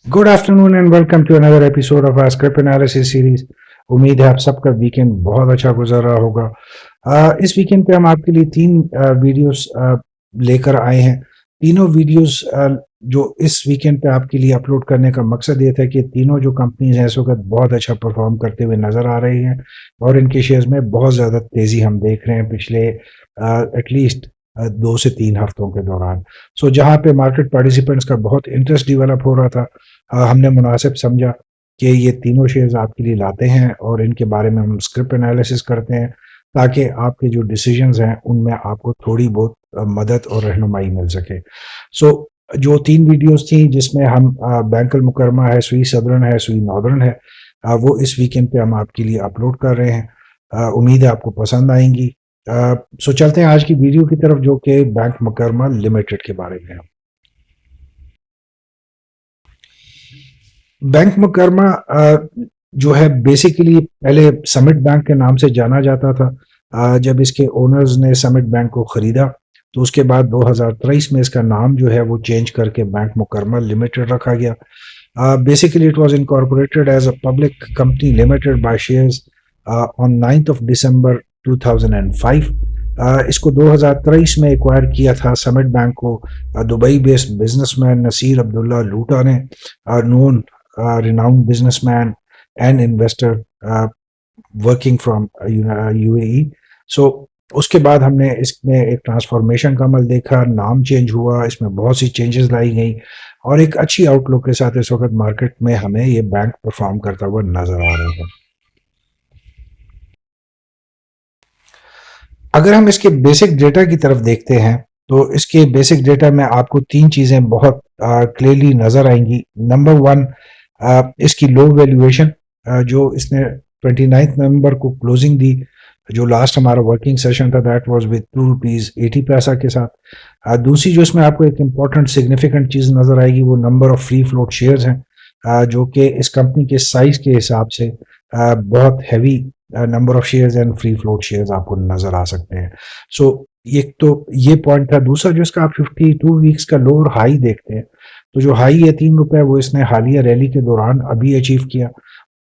Good afternoon and welcome to another episode of our script analysis series. उम्मीद है आप सबका वीकेंड बहुत अच्छा गुजर रहा होगा। इस वीकेंड पे हम आपके लिए तीन वीडियोस लेकर आए हैं। तीनों वीडियोस जो इस वीकेंड पे आपके लिए अपलोड करने का मकसद ये था कि तीनों जो कंपनीज हैं इस वक्त बहुत अच्छा परफॉर्म करते हुए नजर आ रही हैं और इनके शेयर्स में बहुत ज़्यादा तेज़ी हम देख रहे हैं पिछले एटलीस्ट 2 से 3 हफ्तों के दौरान। सो जहाँ पे मार्केट पार्टिसिपेंट्स का बहुत इंटरेस्ट डेवलप हो रहा था, हमने मुनासिब समझा कि ये तीनों शेयर्स आपके लिए लाते हैं और इनके बारे में हम स्क्रिप्ट एनालिसिस करते हैं ताकि आपके जो डिसीजंस हैं उनमें आपको थोड़ी बहुत मदद और रहनुमाई मिल सके। सो जो तीन वीडियोस थी जिसमें हम बैंक अल मुकरमा है, सुई सदर्न है, सुई नॉर्दर्न है, वो इस वीकेंड पे हम आपके लिए अपलोड कर रहे हैं। उम्मीद है आपको पसंद आएंगी। सो चलते हैं आज की वीडियो की तरफ जो कि बैंक मुकरमा लिमिटेड के बारे में है। बैंक मुकरमा जो है बेसिकली पहले समिट बैंक के नाम से जाना जाता था। जब इसके ओनर्स ने समिट बैंक को खरीदा तो उसके बाद 2023 में इसका नाम जो है वो चेंज करके बैंक मुकरमा लिमिटेड रखा गया। Basically it was incorporated as a public company limited by shares on 9th of December 2005। इसको 2023 में एक्वायर किया था समिट बैंक को दुबई बेस्ड बिजनेसमैन नसीर अब्दुल्ला लूटा ने, known renowned businessman and investor working from UAE. So उसके बाद हमने इसमें एक ट्रांसफॉर्मेशन का अमल देखा, नाम चेंज हुआ, इसमें बहुत सी चेंजेस लाई गई और एक अच्छी आउटलुक के साथ इस वक्त मार्केट में हमें ये बैंक परफॉर्म करता हुआ नजर आ रहा है। अगर हम इसके बेसिक डेटा की तरफ देखते हैं तो इसके बेसिक डेटा में आपको तीन चीज़ें बहुत क्लियरली नज़र आएंगी। नंबर वन, इसकी लो वैल्यूएशन, जो इसने 29 नवंबर को क्लोजिंग दी, जो लास्ट हमारा वर्किंग सेशन था दैट वाज विद ₹2.80 के साथ। दूसरी जो इसमें आपको एक इम्पॉर्टेंट सिग्निफिकेंट चीज़ नज़र आएगी वो number of free float shares हैं, जो कि इस कंपनी के साइज के हिसाब से बहुत heavy number of shares and free float shares आपको नजर आ सकते हैं। सो एक तो ये पॉइंट था। दूसरा जो इसका आप 52 वीक्स का लो और हाई देखते हैं तो जो हाई है ₹3 वो इसने हालिया रैली के दौरान अभी अचीव किया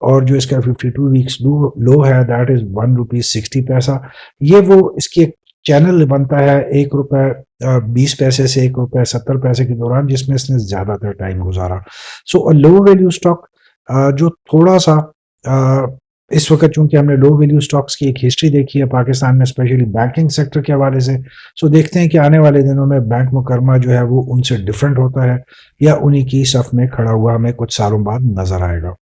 और जो इसका 52 वीक्स लो है दैट इज ₹1.60। ये वो इसकी एक चैनल बनता है ₹1.20 से ₹1.70 के दौरान जिसमें इसने ज्यादातर टाइम गुजारा। सो लो वैल्यू स्टॉक जो थोड़ा सा इस वक्त चूंकि हमने लो वैल्यू स्टॉक्स की एक हिस्ट्री देखी है पाकिस्तान में स्पेशली बैंकिंग सेक्टर के हवाले से, सो देखते हैं कि आने वाले दिनों में बैंक मुकरमा जो है वो उनसे डिफरेंट होता है या उन्हीं की सफ में खड़ा हुआ हमें कुछ सालों बाद नजर आएगा।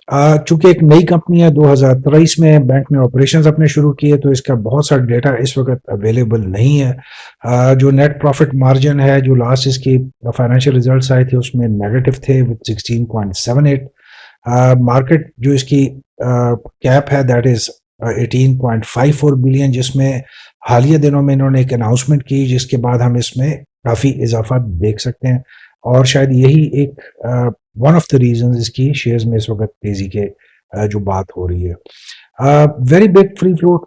चूंकि एक नई कंपनी है, 2023 में बैंक ने ऑपरेशंस अपने शुरू किए तो इसका बहुत सारा डेटा इस वक्त अवेलेबल नहीं है। जो नेट प्रॉफिट मार्जिन है, जो लास्ट इसकी फाइनेंशियल रिजल्ट्स आए थे उसमें नेगेटिव थे विद 16.78। मार्केट जो इसकी कैप है दैट इज 18.54 बिलियन, जिसमें हालिया दिनों में इन्होंने एक अनाउंसमेंट की जिसके बाद हम इसमें काफ़ी इजाफा देख सकते हैं और शायद यही एक वन ऑफ द रीजन इसकी शेयर्स में इस वक्त तेजी के जो बात हो रही है। Very big free float,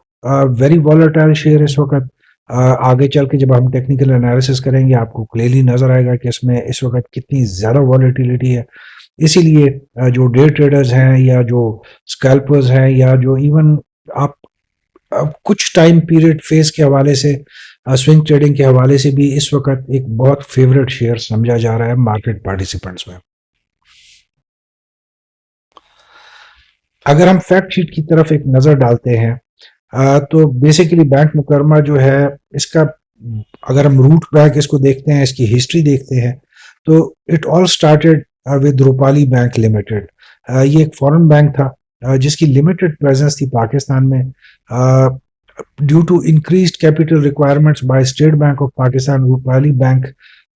very volatile share इस वक्त। आगे चल के जब हम टेक्निकल एनालिसिस करेंगे आपको क्लियरली नजर आएगा कि इसमें इस वक्त कितनी ज़्यादा वॉलेटिलिटी है। इसीलिए जो डे ट्रेडर्स हैं या जो स्कैल्पर्स हैं या जो इवन आप कुछ टाइम पीरियड फेज के हवाले से, स्विंग ट्रेडिंग के हवाले से भी इस वक्त एक बहुत फेवरेट शेयर समझा जा रहा है मार्केट पार्टिसिपेंट्स में। अगर हम फैक्ट शीट की तरफ एक नज़र डालते हैं तो बेसिकली बैंक मुकरमा जो है इसका, अगर हम रूट बैक इसको देखते हैं, इसकी हिस्ट्री देखते हैं तो it all started with Rupali bank limited. ये एक फॉरेन बैंक था जिसकी लिमिटेड प्रेजेंस थी पाकिस्तान में। Due to increased capital requirements by State Bank of Pakistan, Rupali Bank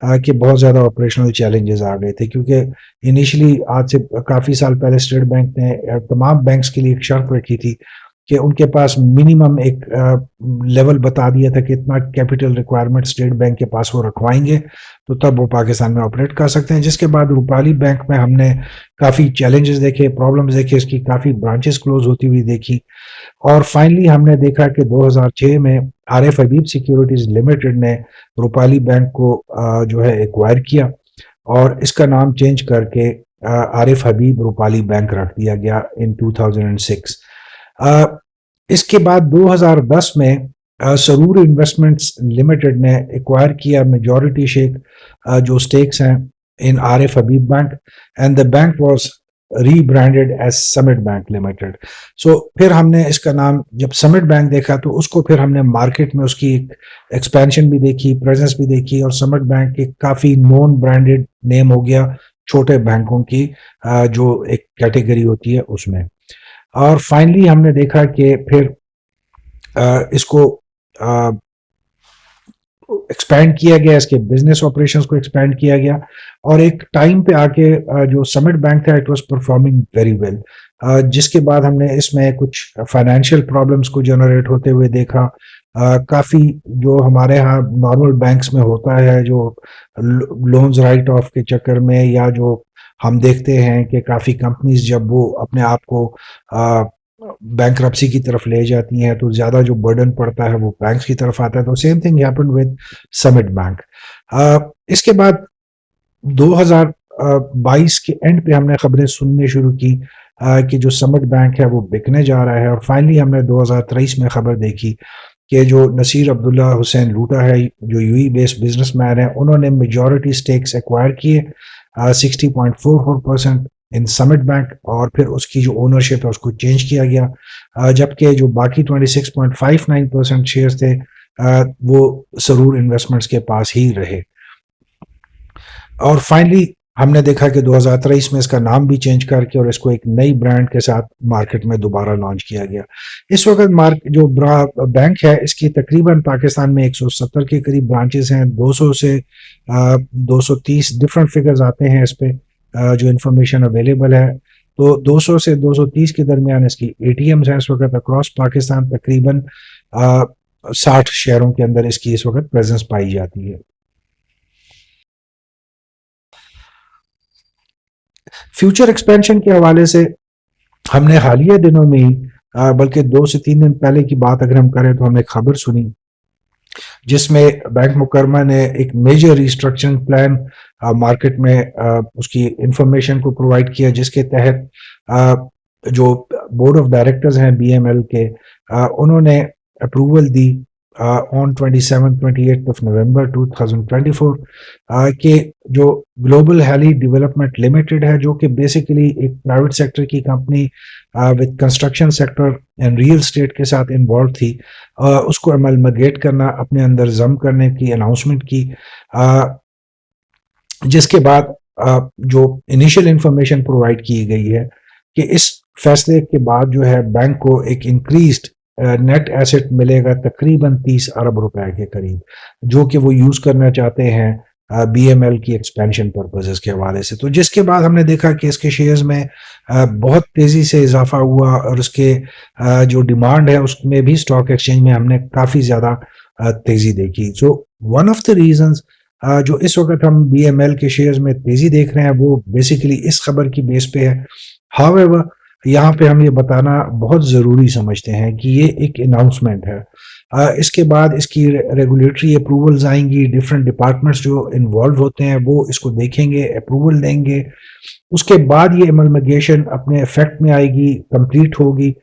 के बहुत ज़्यादा ऑपरेशनल चैलेंजेस आ गए थे क्योंकि इनिशियली आज से काफ़ी साल पहले स्टेट बैंक ने तमाम बैंक्स के लिए एक शर्त रखी थी कि उनके पास मिनिमम एक लेवल बता दिया था कि इतना कैपिटल रिक्वायरमेंट स्टेट बैंक के पास वो रखवाएंगे तो तब वो पाकिस्तान में ऑपरेट कर सकते हैं। जिसके बाद रूपाली बैंक में हमने काफ़ी चैलेंजेस देखे, प्रॉब्लम्स देखे, इसकी काफ़ी ब्रांचेस क्लोज होती हुई देखी और फाइनली हमने देखा कि 2006 में आरिफ हबीब सिक्योरिटीज लिमिटेड ने रूपाली बैंक को जो है एक्वायर किया और इसका नाम चेंज करके आरिफ हबीब रूपाली बैंक रख दिया गया इन 2006। इसके बाद 2010 में सरूर इन्वेस्टमेंट्स लिमिटेड ने एक्वायर किया मेजॉरिटी शेक जो स्टेक्स हैं in Arif Habib bank and the bank was rebranded as Summit bank limited. So फिर हमने इसका नाम जब समिट बैंक देखा तो उसको फिर हमने मार्केट में उसकी एक एक्सपेंशन भी देखी, प्रेजेंस भी देखी और समिट बैंक एक काफ़ी नॉन ब्रांडेड नेम हो गया छोटे बैंकों की जो एक कैटेगरी होती है उसमें। और फाइनली हमने देखा कि फिर इसको एक्सपैंड किया गया, इसके बिजनेस ऑपरेशंस को एक्सपैंड किया गया और एक टाइम पे आके जो समिट बैंक था it was performing very well, जिसके बाद हमने इसमें कुछ फाइनेंशियल प्रॉब्लम्स को जनरेट होते हुए देखा। काफ़ी जो हमारे यहाँ नॉर्मल बैंक्स में होता है जो लोन्स राइट ऑफ के चक्कर में या जो हम देखते हैं कि काफ़ी कंपनीज जब वो अपने आप को बैंकरप्सी की तरफ ले जाती हैं तो ज़्यादा जो बर्डन पड़ता है वो बैंक्स की तरफ आता है, तो same thing happened with summit bank. इसके बाद 2022 के एंड पे हमने खबरें सुनने शुरू की कि जो समिट बैंक है वो बिकने जा रहा है और फाइनली हमने 2023 में खबर देखी कि जो नसीर अब्दुल्ला हुसैन लूटा है जो यूई बेस्ड बिजनेसमैन है उन्होंने मेजॉरिटी स्टेक्स एक्वायर किए 60.44% इन समिट बैंक और फिर उसकी जो ओनरशिप है उसको चेंज किया गया, जबकि जो बाकी 26.59% शेयर्स थे वो सरूर इन्वेस्टमेंट्स के पास ही रहे। और फाइनली हमने देखा कि 2023 में इसका नाम भी चेंज करके और इसको एक नई ब्रांड के साथ मार्केट में दोबारा लॉन्च किया गया। इस वक्त जो बैंक है इसकी तकरीबन पाकिस्तान में 170 के करीब ब्रांचेस हैं, 200 से 230 डिफरेंट फिगर्स आते हैं इस पे जो इंफॉर्मेशन अवेलेबल है। तो 200 से 230 के दरमियान इसकी एटीएम्स हैं इस वक्त अक्रॉस पाकिस्तान, तकरीबन 60 शहरों के अंदर इसकी इस वक्त प्रेजेंस पाई जाती है। फ्यूचर एक्सपेंशन के हवाले से हमने हालिया दिनों में ही बल्कि 2 से 3 दिन पहले की बात अगर हम करें तो हमने खबर सुनी जिसमें बैंक मुकरमा ने एक मेजर रिस्ट्रक्चरिंग प्लान मार्केट में उसकी इंफॉर्मेशन को प्रोवाइड किया, जिसके तहत जो बोर्ड ऑफ डायरेक्टर्स हैं बीएमएल के उन्होंने approval the on 28 of November 2024 के जो ग्लोबल हैली डेवलपमेंट लिमिटेड है जो कि बेसिकली एक प्राइवेट सेक्टर की company with construction sector and real estate के साथ इन्वॉल्व थी, उसको अमलमगेट करना, अपने अंदर जम करने की अनाउंसमेंट की, जिसके बाद जो इनिशियल इंफॉर्मेशन प्रोवाइड की गई है कि इस फैसले के बाद जो है बैंक को एक इंक्रीज्ड नेट एसेट मिलेगा तकरीबन 30 अरब रुपए के करीब, जो कि वो यूज करना चाहते हैं बीएमएल की एक्सपेंशन पर्पसेस के हवाले से। तो जिसके बाद हमने देखा कि इसके शेयर्स में बहुत तेजी से इजाफा हुआ और उसके जो डिमांड है उसमें भी स्टॉक एक्सचेंज में हमने काफी ज्यादा तेजी देखी। So one of the reasons जो इस वक्त हम बीएमएल के शेयर्स में तेजी देख रहे हैं वो बेसिकली इस खबर की बेस पे है। हाउएवर यहाँ पे हम ये बताना बहुत ज़रूरी समझते हैं कि ये एक अनाउंसमेंट है, इसके बाद इसकी रेगुलेटरी अप्रूवल्स आएंगी, डिफरेंट डिपार्टमेंट्स जो इन्वॉल्व होते हैं वो इसको देखेंगे, अप्रूवल देंगे, उसके बाद ये अमलमगेशन अपने इफेक्ट में आएगी, कंप्लीट होगी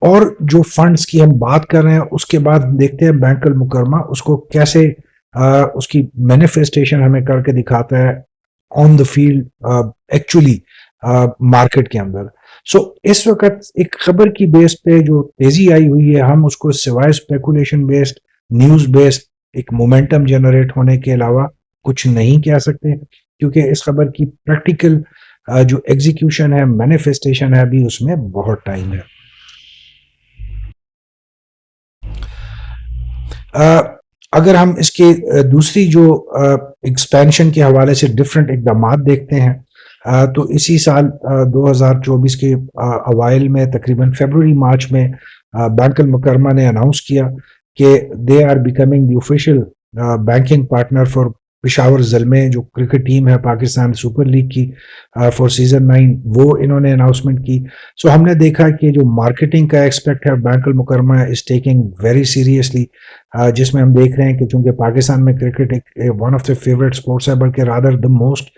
और जो फंड्स की हम बात कर रहे हैं उसके बाद देखते हैं बैंक अल मुकरमा उसको कैसे उसकी मैनिफेस्टेशन हमें करके दिखाता है on the field actually market के अंदर। सो इस वक्त एक खबर की बेस पे जो तेजी आई हुई है हम उसको सिवाय स्पेकुलेशन बेस्ड, न्यूज बेस्ड एक मोमेंटम जनरेट होने के अलावा कुछ नहीं कह सकते, क्योंकि इस खबर की प्रैक्टिकल जो एग्जीक्यूशन है, मैनिफेस्टेशन है, अभी उसमें बहुत टाइम है। अगर हम इसके दूसरी जो एक्सपेंशन के हवाले से डिफरेंट इकदाम देखते हैं तो इसी साल 2024 के अवाइल में तकरीबन फरवरी मार्च में बैंक अल मुकरमा ने अनाउंस किया कि they are becoming the official banking partner for Peshawar Zalmi, जो क्रिकेट टीम है पाकिस्तान सुपर लीग की फॉर सीजन 9, वो इन्होंने अनाउंसमेंट की। सो हमने देखा कि जो मार्केटिंग का एक्सपेक्ट है Bank Al Makramah is taking very seriously, जिसमें हम देख रहे हैं कि चूंकि पाकिस्तान में क्रिकेट एक one of the favourite sports है, बल्कि rather the most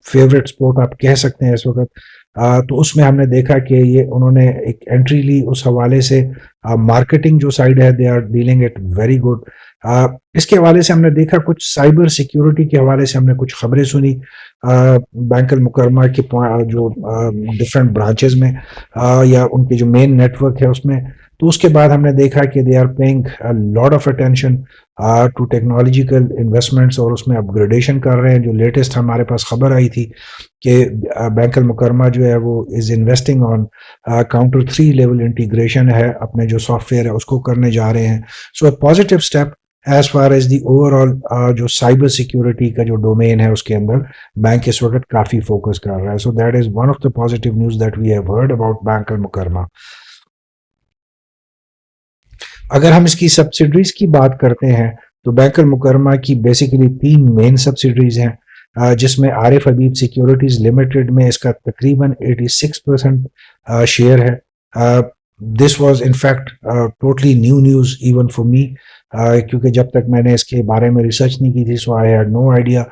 favourite sport आप कह सकते हैं इस वक्त, तो उसमें हमने देखा कि ये उन्होंने एक एंट्री ली। उस हवाले से मार्केटिंग जो साइड है they are dealing it very good. इसके हवाले से हमने देखा कुछ साइबर सिक्योरिटी के हवाले से हमने कुछ खबरें सुनी बैंक अल मुकरमा के जो डिफरेंट ब्रांचेस में या उनके जो मेन नेटवर्क है उसमें। तो उसके बाद हमने देखा कि they are paying lot of attention to technological investments और उसमें अपग्रेडेशन कर रहे हैं। जो लेटेस्ट हमारे पास खबर आई थी कि बैंक अल मुकरमा जो है वो is investing on counter 3 level integration है, अपने जो सॉफ्टवेयर है उसको करने जा रहे हैं। So positive step as far as the overall जो साइबर सिक्योरिटी का जो डोमेन है उसके अंदर बैंक इस वक्त काफ़ी फोकस कर रहा है। So that is one of the positive news that we have heard about bank Al Mukarrama. अगर हम इसकी सब्सिडरीज की बात करते हैं तो बैंक अल मुकरमा की बेसिकली 3 मेन सब्सिडरीज हैं, जिसमें आरिफ हबीब सिक्योरिटीज लिमिटेड में इसका तकरीबन 86% शेयर है। This was in fact totally new news even for me, क्योंकि जब तक मैंने इसके बारे में रिसर्च नहीं की थी so I had no idea.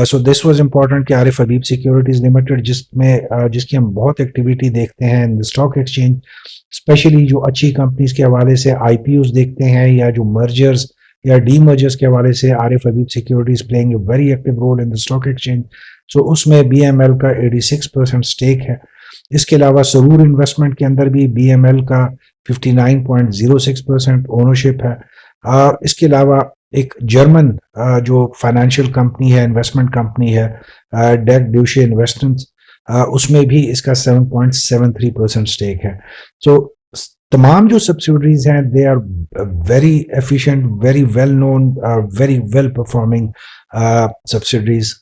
So this was important कि आरिफ हबीब सिक्योरिटीज लिमिटेड जिसकी हम बहुत एक्टिविटी देखते हैं इन द स्टॉक एक्सचेंज, स्पेशली जो अच्छी कंपनीज के हवाले से आईपीओज देखते हैं या जो मर्जर्स या डी मर्जर्स के हवाले से Arif Habib securities playing a very active role in the stock exchange. So उसमें बीएमएल का 86% स्टेक है। इसके अलावा सरूर इन्वेस्टमेंट के अंदर भी बीएमएल का 59.06% ओनरशिप है। इसके अलावा एक जर्मन जो फाइनेंशियल कंपनी है, इन्वेस्टमेंट कंपनी है, डेक ड्यूशे इन्वेस्टमेंट्स, उसमें भी इसका 7.73% स्टेक है। सो तमाम जो सब्सिडरीज हैं they are very efficient, very well known, very well performing subsidiaries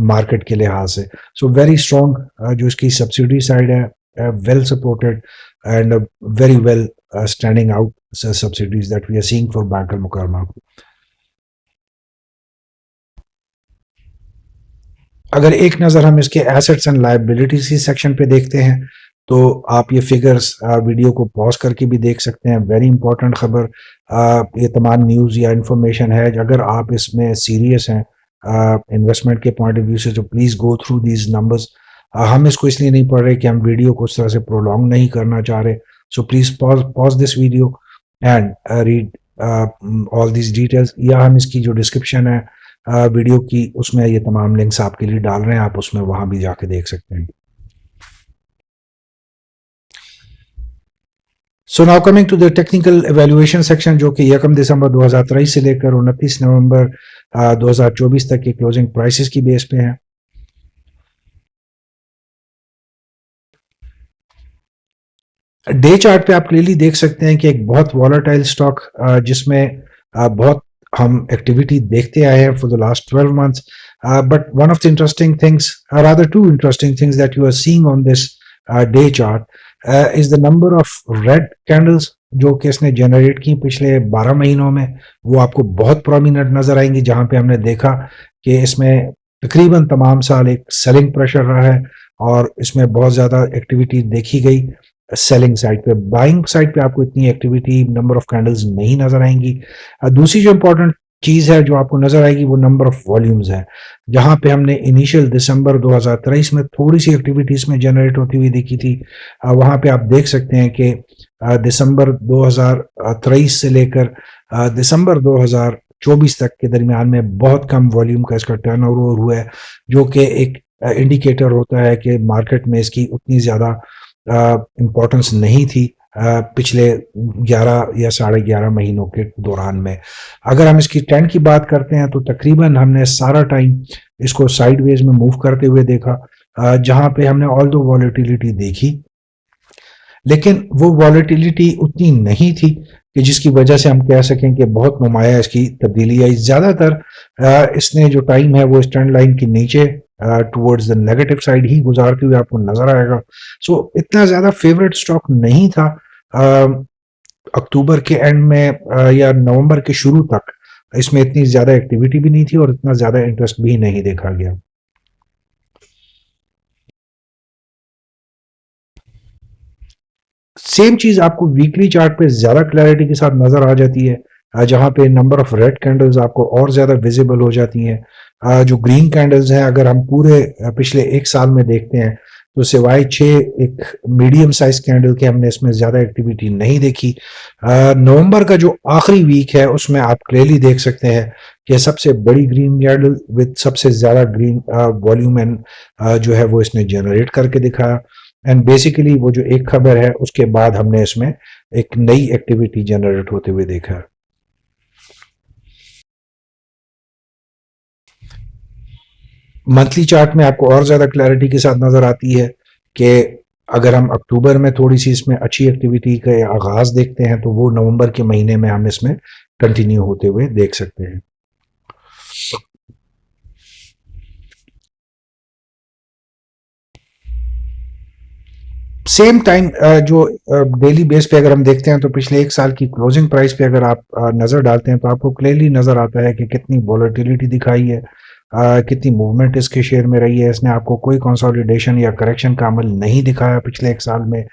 market के लिहाज से। सो वेरी स्ट्रॉन्ग जो इसकी सब्सिडरी साइड है, well supported and very well standing out subsidiaries that we are seeing for bank Al Mukarrama. अगर एक नज़र हम इसके एसेट्स एंड लायबिलिटीज की सेक्शन पे देखते हैं तो आप ये फिगर्स वीडियो को पॉज करके भी देख सकते हैं। वेरी इंपॉर्टेंट खबर, ये तमाम न्यूज़ या इंफॉर्मेशन है, अगर आप इसमें सीरियस हैं इन्वेस्टमेंट के पॉइंट ऑफ व्यू से तो please go through these numbers. हम इसको इसलिए नहीं पढ़ रहे कि हम वीडियो को उस तरह से प्रोलॉन्ग नहीं करना चाह रहे। So please pause this video and read all these details, या हम इसकी जो डिस्क्रिप्शन है वीडियो की उसमें ये तमाम लिंक्स आपके लिए डाल रहे हैं, आप उसमें वहां भी जाके देख सकते हैं। So now coming to the technical evaluation section, जो कि 1 दिसंबर 2023 से लेकर 29 नवंबर 2024 तक की क्लोजिंग प्राइसेस की बेस पे है। डे चार्ट पे आप क्लियरली देख सकते हैं कि एक बहुत वॉलेटाइल स्टॉक, जिसमें बहुत हम एक्टिविटी देखते आए हैं for the last 12 months, but one of the interesting things, rather two interesting things that you are seeing on this day chart is the number of red candles जो कि इसने generate की पिछले 12 महीनों में। वो आपको बहुत प्रोमिनेंट नजर आएंगी, जहां पे हमने देखा कि इसमें तकरीबन तमाम साल एक सेलिंग प्रेशर रहा है और इसमें बहुत ज़्यादा एक्टिविटी देखी गई सेलिंग साइड पे। बाइंग साइड पे आपको इतनी एक्टिविटी, नंबर ऑफ कैंडल्स नहीं नजर आएंगी। दूसरी जो इंपॉर्टेंट चीज है जो आपको नजर आएगी वो नंबर ऑफ वॉल्यूम्स है, जहां पे हमने इनिशियल दिसंबर 2023 में थोड़ी सी एक्टिविटीज में जनरेट होती हुई देखी थी। वहां पे आप देख सकते हैं कि दिसंबर 2023 से लेकर दिसंबर 2024 तक के दरमियान में बहुत कम वॉल्यूम का इसका टर्नओवर हुआ है, जो कि एक इंडिकेटर होता है कि मार्केट में इसकी उतनी ज्यादा इम्पोर्टेंस नहीं थी पिछले 11 या 11.5 महीनों के दौरान में। अगर हम इसकी ट्रेंड की बात करते हैं तो तकरीबन हमने सारा टाइम इसको साइडवेज में मूव करते हुए देखा, जहां पे हमने ऑल दो वॉलेटिलिटी देखी, लेकिन वो वॉलेटिलिटी उतनी नहीं थी कि जिसकी वजह से हम कह सकें कि बहुत नुमाया इसकी तब्दीली आई। ज़्यादातर इसने जो टाइम है वो इस ट्रेंड लाइन के नीचे टुवर्ड्स द नेगेटिव साइड ही गुजारते हुए आपको नजर आएगा। सो इतना ज़्यादा फेवरेट स्टॉक नहीं था अक्टूबर के एंड में या नवंबर के शुरू तक। इसमें इतनी ज़्यादा एक्टिविटी भी नहीं थी और इतना ज़्यादा इंटरेस्ट भी नहीं देखा गया। सेम चीज आपको वीकली चार्ट पे ज्यादा क्लैरिटी के साथ नजर आ जाती है, जहां पे नंबर ऑफ रेड कैंडल्स आपको और ज्यादा विजिबल हो जाती हैं। जो ग्रीन कैंडल्स हैं, अगर हम पूरे पिछले एक साल में देखते हैं तो सिवाय 6 एक मीडियम साइज कैंडल के हमने इसमें ज्यादा एक्टिविटी नहीं देखी। नवंबर का जो आखिरी वीक है उसमें आप क्लियरली देख सकते हैं कि सबसे बड़ी ग्रीन कैंडल विद सबसे ज्यादा ग्रीन वॉल्यूम एंड जो है वो इसने जनरेट करके दिखाया। एंड बेसिकली वो जो एक खबर है उसके बाद हमने इसमें एक नई एक्टिविटी जनरेट होते हुए देखा है। मंथली चार्ट में आपको और ज्यादा क्लैरिटी के साथ नजर आती है कि अगर हम अक्टूबर में थोड़ी सी इसमें अच्छी एक्टिविटी का आगाज देखते हैं तो वो नवंबर के महीने में हम इसमें कंटिन्यू होते हुए देख सकते हैं। सेम टाइम जो डेली बेस पे अगर हम देखते हैं तो पिछले एक साल की क्लोजिंग प्राइस पे अगर आप नजर डालते हैं तो आपको क्लियरली नजर आता है कि कितनी वॉलेटिलिटी दिखाई है, कितनी मूवमेंट इसके शेयर में रही है। इसने आपको कोई कंसोलिडेशन या करेक्शन का अमल नहीं दिखाया पिछले एक साल में।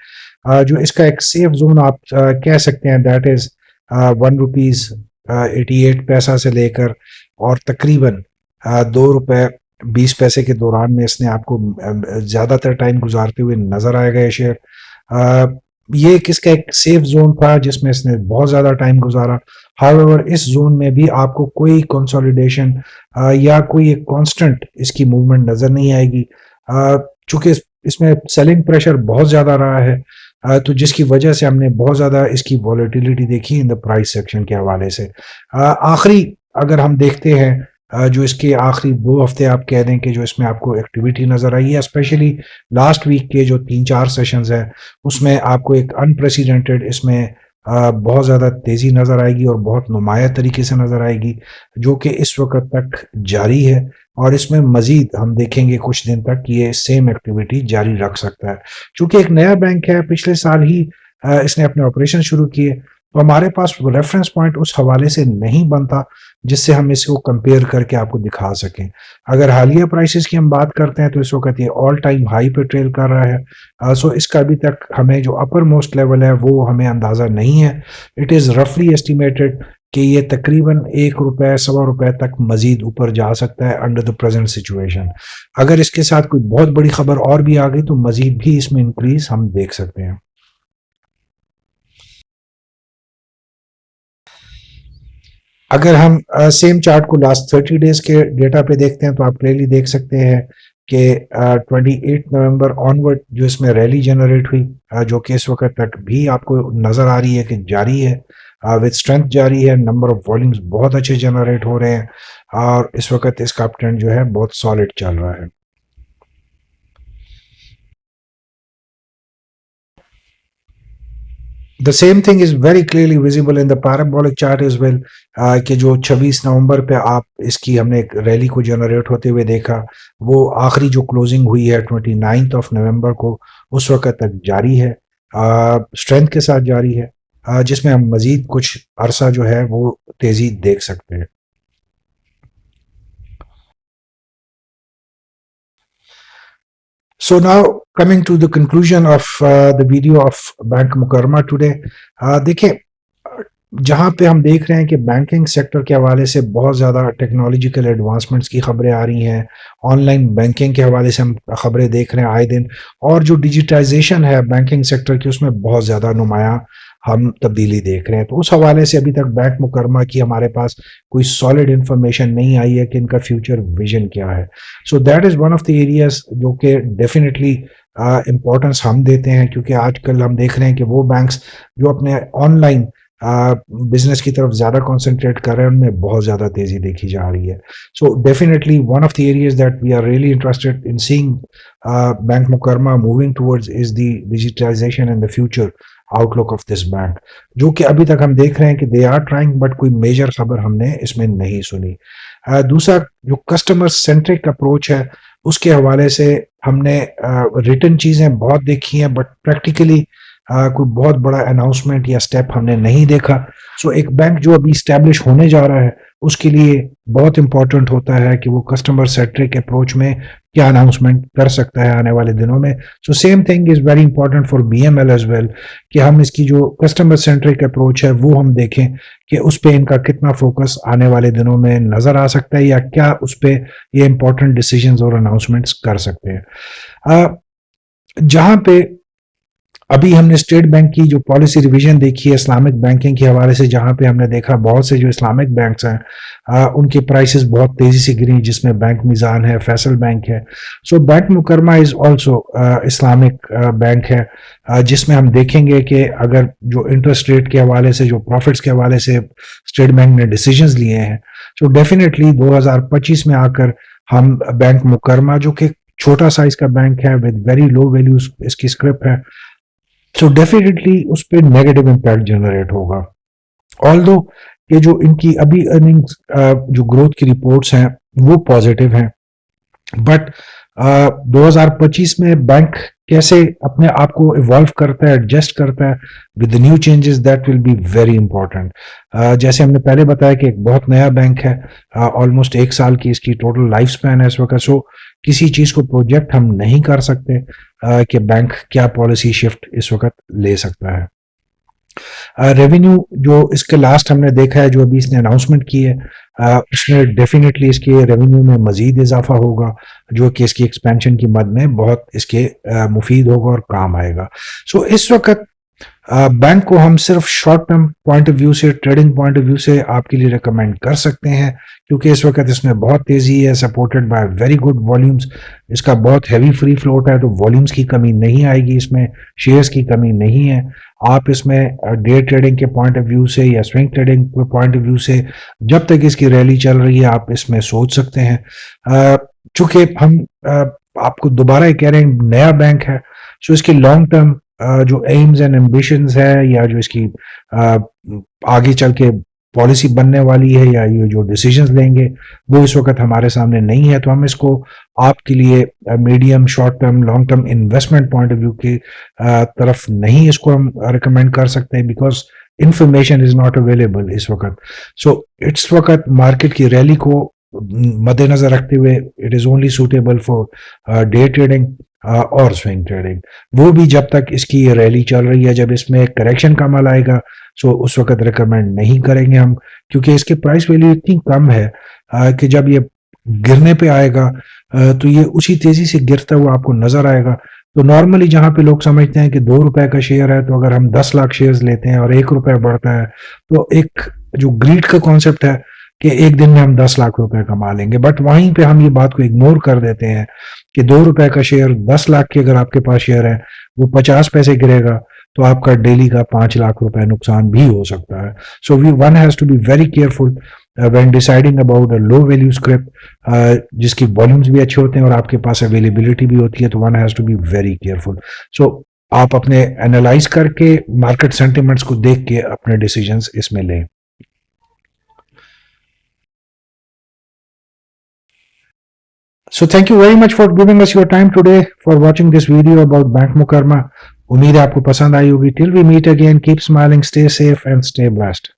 जो इसका एक सेफ जोन आप कह सकते हैं दैट इज ₹1.88 से लेकर और तकरीबन ₹2.20 के दौरान में इसने आपको ज्यादातर टाइम गुजारते हुए नजर आएगा ये शेयर। ये किसका एक सेफ जोन था जिसमें इसने बहुत ज्यादा टाइम गुजारा। हाउएवर इस जोन में भी आपको कोई कंसोलिडेशन या कोई एक कांस्टेंट इसकी मूवमेंट नजर नहीं आएगी, चूंकि इसमें सेलिंग प्रेशर बहुत ज्यादा रहा है, तो जिसकी वजह से हमने बहुत ज्यादा इसकी वॉलेटिलिटी देखी इन द प्राइस सेक्शन के हवाले से। आखिरी अगर हम देखते हैं जो इसके आखिरी 2 हफ्ते आप कह दें कि जो इसमें आपको एक्टिविटी नजर आई है, स्पेशली लास्ट वीक के जो 3-4 सेशंस हैं उसमें आपको एक अनप्रेसिडेंटेड इसमें बहुत ज़्यादा तेज़ी नज़र आएगी और बहुत नुमाया तरीके से नज़र आएगी, जो कि इस वक्त तक जारी है। और इसमें मजीद हम देखेंगे कुछ दिन तक कि ये सेम एक्टिविटी जारी रख सकता है। चूंकि एक नया बैंक है, पिछले साल ही इसने अपने ऑपरेशन शुरू किए, तो हमारे पास रेफरेंस पॉइंट उस हवाले से नहीं बनता जिससे हम इसको कंपेयर करके आपको दिखा सकें। अगर हालिया प्राइसेस की हम बात करते हैं तो इस वक्त ये ऑल टाइम हाई पे ट्रेल कर रहा है। सो इसका अभी तक हमें जो अपर मोस्ट लेवल है वो हमें अंदाज़ा नहीं है। इट इज़ रफली एस्टिमेटेड कि ये तकरीबन ₹1 सवा रुपए तक मजीद ऊपर जा सकता है अंडर द प्रेजेंट सिचुएशन। अगर इसके साथ कोई बहुत बड़ी खबर और भी आ गई तो मजीद भी इसमें इंक्रीज हम देख सकते हैं। अगर हम सेम चार्ट को लास्ट 30 डेज के डेटा पे देखते हैं तो आप क्लियरली देख सकते हैं कि 28 नवंबर ऑनवर्ड जो इसमें रैली जनरेट हुई, जो कि इस वक्त तक भी आपको नज़र आ रही है कि जारी है, विद स्ट्रेंथ जारी है। नंबर ऑफ वॉल्यूम्स बहुत अच्छे जनरेट हो रहे हैं और इस वक्त इसका ट्रेंड जो है बहुत सॉलिड चल रहा है। The same thing is very clearly visible in the parabolic chart is well, कि जो 26 नवंबर पे आप इसकी हमने एक रैली को जनरेट होते हुए देखा, वो आखिरी जो क्लोजिंग हुई है 29 नवंबर को उस वक्त तक जारी है, स्ट्रेंथ के साथ जारी है, जिसमें हम मजीद कुछ अरसा जो है वो तेजी देख सकते हैं। So now coming to the conclusion of the video of bank मुकरमा today, देखिए जहाँ पे हम देख रहे हैं कि बैंकिंग सेक्टर के हवाले से बहुत ज़्यादा टेक्नोलॉजिकल एडवांसमेंट्स की खबरें आ रही हैं, ऑनलाइन बैंकिंग के हवाले से हम खबरें देख रहे हैं आए दिन, और जो डिजिटाइजेशन है बैंकिंग सेक्टर की उसमें बहुत ज़्यादा नुमाया हम तब्दीली देख रहे हैं। तो उस हवाले से अभी तक बैंक मुकरमा की हमारे पास कोई सॉलिड इंफॉर्मेशन नहीं आई है कि इनका फ्यूचर विजन क्या है। So that is one of the areas जो कि डेफिनेटली इम्पोर्टेंस हम देते हैं, क्योंकि आजकल हम देख रहे हैं कि वो बैंक्स जो अपने ऑनलाइन बिजनेस की तरफ ज़्यादा कंसंट्रेट कर रहे हैं उनमें बहुत ज़्यादा तेज़ी देखी जा रही है। So definitely one of the areas that we are really interested in seeing Bank Makramah moving towards is the digitization and the future outlook of this bank, जो कि अभी तक हम देख रहे हैं कि दे आर ट्राइंग, बट कोई मेजर खबर हमने इसमें नहीं सुनी। दूसरा जो कस्टमर सेंट्रिक अप्रोच है उसके हवाले से हमने रिटन चीज़ें बहुत देखी हैं, बट प्रैक्टिकली कोई बहुत बड़ा अनाउंसमेंट या स्टेप हमने नहीं देखा। सो एक बैंक जो अभी स्टैब्लिश होने जा रहा है, उसके लिए बहुत इंपॉर्टेंट होता है कि वो कस्टमर सेंट्रिक अप्रोच में क्या अनाउंसमेंट कर सकता है आने वाले दिनों में। So same thing is very important for BML as well, कि हम इसकी जो कस्टमर सेंट्रिक अप्रोच है वो हम देखें कि उस पर इनका कितना फोकस आने वाले दिनों में नज़र आ सकता है, या क्या उस पर ये इंपॉर्टेंट डिसीजंस और अनाउंसमेंट्स कर सकते हैं। जहां पे अभी हमने स्टेट बैंक की जो पॉलिसी रिवीजन देखी है इस्लामिक बैंकिंग के हवाले से, जहां पे हमने देखा बहुत से जो इस्लामिक बैंक्स हैं उनके प्राइसेस बहुत तेजी से गिरी, जिसमें बैंक मिजान है, फैसल बैंक है। So bank मुकरमा is also Islamic bank है, जिसमें हम देखेंगे कि अगर जो इंटरेस्ट रेट के हवाले से, जो प्रॉफिट्स के हवाले से स्टेट बैंक ने डिसीजंस लिए हैं, सो डेफिनेटली 2025 में आकर हम बैंक मुकरमा, जो कि छोटा साइज का बैंक है विद वेरी लो वैल्यूज इसकी स्क्रिप्ट है, सो डेफिनेटली उस पर नेगेटिव इम्पैक्ट जनरेट होगा। ऑल्दो ये जो इनकी अभी अर्निंग्स जो ग्रोथ की रिपोर्ट्स हैं वो पॉजिटिव हैं, बट 2025 में बैंक कैसे अपने आप को इवॉल्व करता है, एडजस्ट करता है with new changes, that will be very important. जैसे हमने पहले बताया कि एक बहुत नया बैंक है, ऑलमोस्ट 1 साल की इसकी टोटल लाइफ स्पैन है इस वक्त। सो किसी चीज को प्रोजेक्ट हम नहीं कर सकते कि बैंक क्या पॉलिसी शिफ्ट इस वक्त ले सकता है। रेवेन्यू जो इसके लास्ट हमने देखा है, जो अभी इसने अनाउंसमेंट की है, उसमें डेफिनेटली इसके रेवेन्यू में मजीद इजाफा होगा, जो कि इसकी एक्सपेंशन की मद में बहुत इसके मुफीद होगा और काम आएगा। सो इस वक्त बैंक को हम सिर्फ short term point of view से, ट्रेडिंग पॉइंट ऑफ व्यू से आपके लिए रिकमेंड कर सकते हैं, क्योंकि इस वक्त इसमें बहुत तेजी है, supported by very good volumes. इसका बहुत हैवी फ्री फ्लोट है, तो वॉल्यूम्स की कमी नहीं आएगी, इसमें शेयर्स की कमी नहीं है। आप इसमें डे ट्रेडिंग के पॉइंट ऑफ व्यू से या स्विंग ट्रेडिंग के पॉइंट ऑफ व्यू से जब तक इसकी रैली चल रही है आप इसमें सोच सकते हैं। चूंकि हम आपको दोबारा कह रहे हैं नया बैंक है, सो इसके लॉन्ग टर्म जो एम्स एंड एम्बिशंस है, या जो इसकी आगे चल के पॉलिसी बनने वाली है, या ये जो डिसीजंस लेंगे, वो इस वक्त हमारे सामने नहीं है। तो हम इसको आपके लिए medium, short term, long term investment point of view की तरफ नहीं इसको हम रिकमेंड कर सकते, because information is not available इस वक्त। सो इस वक्त मार्केट की रैली को मद्देनजर रखते हुए it is only suitable for day trading और स्विंग ट्रेडिंग। वो भी जब तक इसकी ये रैली चल रही है, जब इसमें करेक्शन का माल आएगा, सो उस वक्त रिकमेंड नहीं करेंगे हम, क्योंकि इसकी प्राइस वैल्यू इतनी कम है कि जब ये गिरने पे आएगा तो ये उसी तेजी से गिरता हुआ आपको नजर आएगा। तो नॉर्मली जहां पे लोग समझते हैं कि 2 रुपए का शेयर है, तो अगर हम 10 लाख शेयर्स लेते हैं और 1 रुपया बढ़ता है, तो एक जो ग्रीड का कॉन्सेप्ट है कि एक दिन में हम 10 लाख रुपए कमा लेंगे, बट वहीं पे हम ये बात को इग्नोर कर देते हैं कि 2 रुपए का शेयर, 10 लाख की अगर आपके पास शेयर है, वो 50 पैसे गिरेगा, तो आपका डेली का 5 लाख रुपए नुकसान भी हो सकता है। So one has to be very careful when deciding about a low value script, जिसकी वॉल्यूम्स भी अच्छे होते हैं और आपके पास अवेलेबिलिटी भी होती है, तो one has to be very careful. So आप अपने एनालाइज करके, मार्केट सेंटिमेंट्स को देख के अपने डिसीजंस इसमें लें। So thank you very much for giving us your time today for watching this video about Bank Mukarma. उम्मीद है आपको पसंद आई होगी। Till we meet again, keep smiling, stay safe and stay blessed.